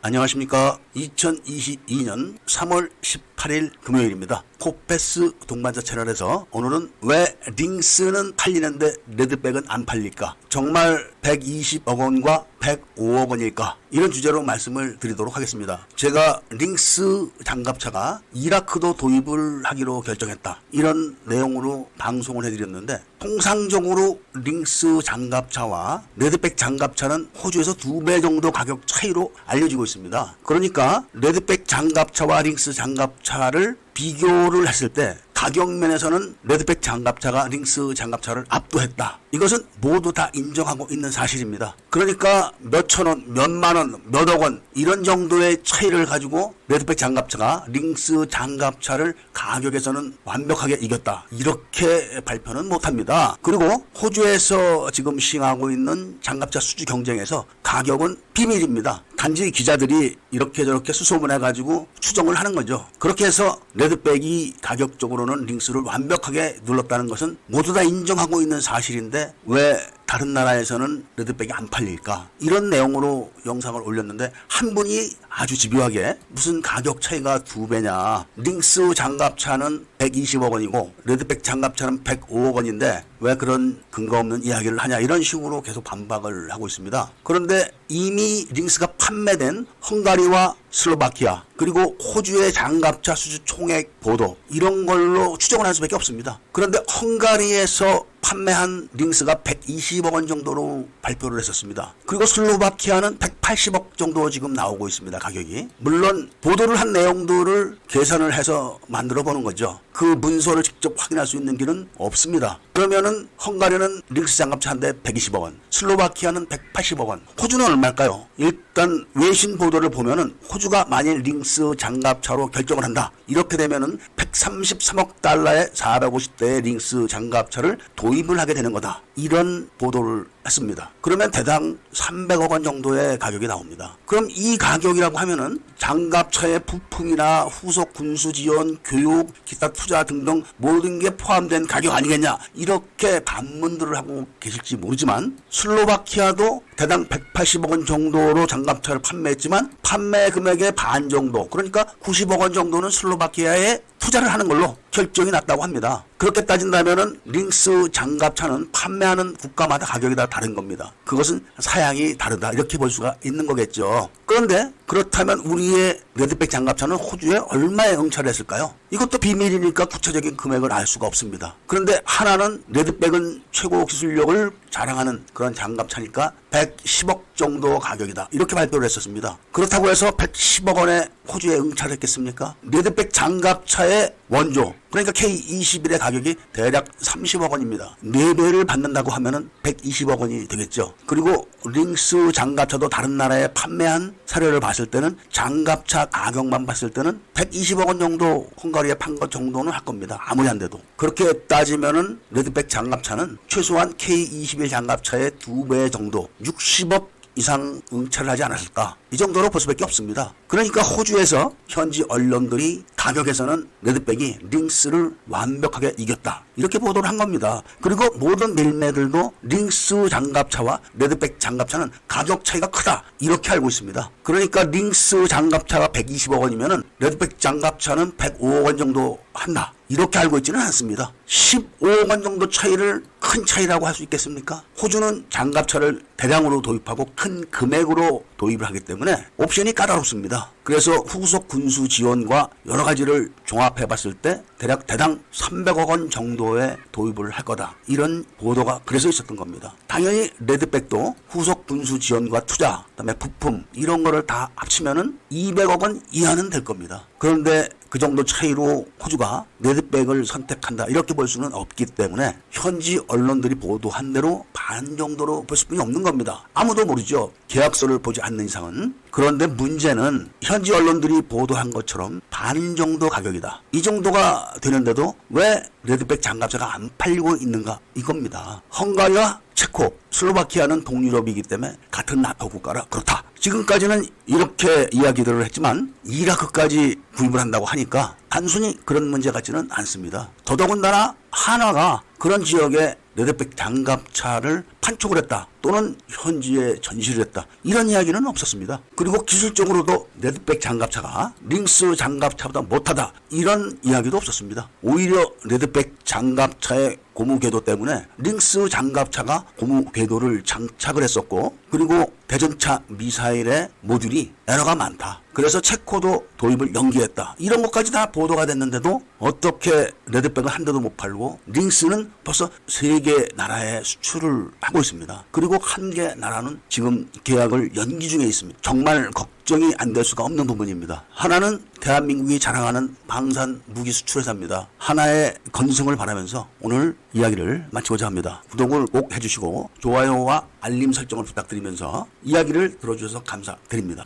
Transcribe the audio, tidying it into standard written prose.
안녕하십니까. 2022년 3월 18일 금요일입니다. 코페스 동반자 채널에서 오늘은 왜 링스는 팔리는데 레드백은 안 팔릴까? 정말 120억 원과 105억 원일까? 이런 주제로 말씀을 드리도록 하겠습니다. 제가 링스 장갑차가 이라크도 도입을 하기로 결정했다, 이런 내용으로 방송을 해드렸는데, 통상적으로 링스 장갑차와 레드백 장갑차는 호주에서 2배 정도 가격 차이로 알려지고 있습니다. 그러니까 레드백 장갑차와 링스 장갑차를 비교를 했을 때 가격 면에서는 레드백 장갑차가 링스 장갑차를 압도했다. 이것은 모두 다 인정하고 있는 사실입니다. 그러니까 몇천 원, 몇만 원, 몇억 원 이런 정도의 차이를 가지고 레드백 장갑차가 링스 장갑차를 가격에서는 완벽하게 이겼다, 이렇게 발표는 못합니다. 그리고 호주에서 지금 시행하고 있는 장갑차 수주 경쟁에서 가격은 비밀입니다. 단지 기자들이 이렇게 저렇게 수소문해가지고 추정을 하는 거죠. 그렇게 해서 레드백이 가격적으로는 링스를 완벽하게 눌렀다는 것은 모두 다 인정하고 있는 사실인데, 왜 다른 나라에서는 레드백이 안 팔릴까? 이런 내용으로 영상을 올렸는데, 한 분이 아주 집요하게 무슨 가격 차이가 2배냐, 링스 장갑차는 120억 원이고 레드백 장갑차는 105억 원인데 왜 그런 근거 없는 이야기를 하냐, 이런 식으로 계속 반박을 하고 있습니다. 그런데 이미 링스가 판매된 헝가리와 슬로바키아, 그리고 호주의 장갑차 수주 총액 보도, 이런 걸로 추정을 할 수밖에 없습니다. 그런데 헝가리에서 판매한 링스가 120억 원 정도로 발표를 했었습니다. 그리고 슬로바키아는 180억 정도 지금 나오고 있습니다, 가격이. 물론 보도를 한 내용들을 계산을 해서 만들어 보는 거죠. 그 문서를 직접 확인할 수 있는 길은 없습니다. 그러면은 헝가리는 링스 장갑차 한 대 120억 원, 슬로바키아는 180억 원, 호주는 얼마일까요? 일단 외신 보도를 보면은 호주가 만일 링스 장갑차로 결정을 한다, 이렇게 되면은 133억 달러에 450대의 링스 장갑차를 도입을 하게 되는 거다, 이런 보도를 했습니다. 그러면 대당 300억 원 정도의 가격이 나옵니다. 그럼 이 가격이라고 하면은 장갑차의 부품이나 후속 군수 지원, 교육, 기타 투자 등등 모든 게 포함된 가격 아니겠냐, 이렇게 반문들을 하고 계실지 모르지만, 슬로바키아도 대당 180억 원 정도로 장갑차를 판매했지만 판매 금액의 반 정도, 그러니까 90억 원 정도는 슬로바키아에 투자를 하는 걸로 결정이 났다고 합니다. 그렇게 따진다면은 링스 장갑차는 판매하는 국가마다 가격이 다 다른 겁니다. 그것은 사양이 다르다, 이렇게 볼 수가 있는 거겠죠. 그런데 그렇다면 우리의 레드백 장갑차는 호주에 얼마에 응찰을 했을까요? 이것도 비밀이니까 구체적인 금액을 알 수가 없습니다. 그런데 하나는 레드백은 최고 기술력을 자랑하는 그런 장갑차니까 110억 정도 가격이다, 이렇게 발표를 했었습니다. 그렇다고 해서 110억 원에 호주에 응찰했겠습니까? 레드백 장갑차의 원조, 그러니까 K21의 가격이 대략 30억 원입니다. 4배를 받는다고 하면은 120억 원이 되겠죠. 그리고 링스 장갑차도 다른 나라에 판매한 사례를 봤을 때는 장갑차 가격만 봤을 때는 120억 원 정도 헝가리에 판 것 정도는 할 겁니다. 아무리 안 돼도. 그렇게 따지면은 레드백 장갑차는 최소한 K21 장갑차의 2배 정도, 60억 이상 응찰을 하지 않았을까, 이 정도로 볼 수밖에 없습니다. 그러니까 호주에서 현지 언론들이 가격에서는 레드백이 링스를 완벽하게 이겼다, 이렇게 보도를 한 겁니다. 그리고 모든 밀매들도 링스 장갑차와 레드백 장갑차는 가격 차이가 크다, 이렇게 알고 있습니다. 그러니까 링스 장갑차가 120억 원이면은 레드백 장갑차는 105억 원 정도 한다, 이렇게 알고 있지는 않습니다. 15억 원 정도 차이를 큰 차이라고 할 수 있겠습니까? 호주는 장갑차를 대량으로 도입하고 큰 금액으로 도입을 하기 때문에 옵션이 까다롭습니다. 그래서 후속 군수 지원과 여러 가지를 종합해 봤을 때 대략 대당 300억 원 정도의 도입을 할 거다, 이런 보도가 그래서 있었던 겁니다. 당연히 레드백도 후속 군수 지원과 투자, 그다음에 부품, 이런 거를 다 합치면은 200억 원 이하는 될 겁니다. 그런데 그 정도 차이로 호주가 레드백을 선택한다, 이렇게 볼 수는 없기 때문에 현지 언론들이 보도한 대로 반 정도로 볼 수뿐이 없는 겁니다. 아무도 모르죠, 계약서를 보지 않는 이상은. 그런데 문제는 현지 언론들이 보도한 것처럼 반 정도 가격이다, 이 정도가 되는데도 왜 레드백 장갑차가 안 팔리고 있는가, 이겁니다. 헝가리와 체코, 슬로바키아는 동유럽이기 때문에 같은 나토 국가라 그렇다. 지금까지는 이렇게 이야기들을 했지만 이라크까지 구입을 한다고 하니까 단순히 그런 문제 같지는 않습니다. 더더군다나 한화가 그런 지역에 레드백 장갑차를 판촉을 했다 또는 현지에 전시를 했다 이런 이야기는 없었습니다. 그리고 기술적으로도 레드백 장갑차가 링스 장갑차보다 못하다 이런 이야기도 없었습니다. 오히려 레드백 장갑차의 고무 궤도 때문에 링스 장갑차가 고무 궤도를 장착을 했었고 그리고 대전차 미사일의 모듈이 에러가 많다. 그래서 체코도 도입을 연기했다. 이런 것까지 다 보도가 됐는데도 어떻게 레드백을 한 대도 못 팔고 링스는 벌써 3개 나라에 수출을 하고 있습니다. 그리고 1개 나라는 지금 계약을 연기 중에 있습니다. 정말 걱정이 안 될 수가 없는 부분입니다. 하나는 대한민국이 자랑하는 방산 무기 수출회사입니다. 하나의 건승을 바라면서 오늘 이야기를 마치고자 합니다. 구독을 꼭 해주시고 좋아요와 알림 설정을 부탁드리면서 이야기를 들어주셔서 감사드립니다.